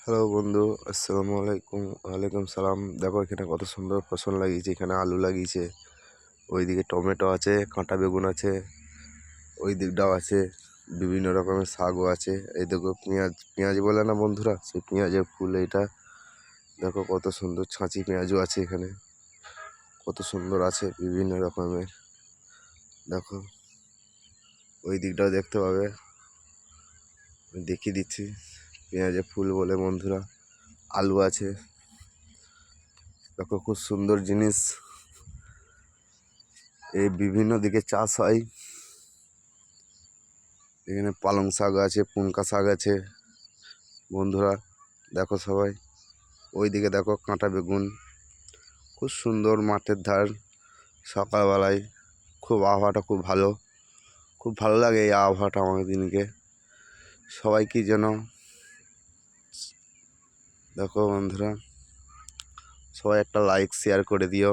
Hello বন্ধু, আসসালামু আলাইকুম। ওয়ালাইকুম সালাম। দেখো এখানে কত সুন্দর ফসল লাগিয়েছে। এখানে আলু লাগিয়েছে, ওইদিকে টমেটো আছে, কাঁটা বেগুন আছে, ওই দিকটাও আছে, বিভিন্ন রকমের শাকও আছে। এই দেখো পেঁয়াজ, পেঁয়াজ বলে না বন্ধুরা, সেই পেঁয়াজের ফুল এটা। দেখো কত সুন্দর ছাঁচি পেঁয়াজও আছে এখানে, কত সুন্দর আছে বিভিন্ন রকমের। দেখো ওই দিকটাও দেখতে পাবে, আমি দেখিয়ে দিচ্ছি। পেঁয়াজের ফুল বলে বন্ধুরা, আলু আছে। দেখো খুব সুন্দর জিনিস, এই বিভিন্ন দিকে চাষ হয়। এখানে পালং শাক আছে, পুনকা শাক আছে বন্ধুরা। দেখো সবাই, ওইদিকে দেখো কাঁটা বেগুন। খুব সুন্দর মাঠের ধার, সকালবেলায় খুব আবহাওয়াটা খুব ভালো, খুব ভালো লাগে এই আবহাওয়াটা আমাদের দিনকে। সবাই কি যেন, দেখো বন্ধুরা, সবাই একটা লাইক শেয়ার করে দিও।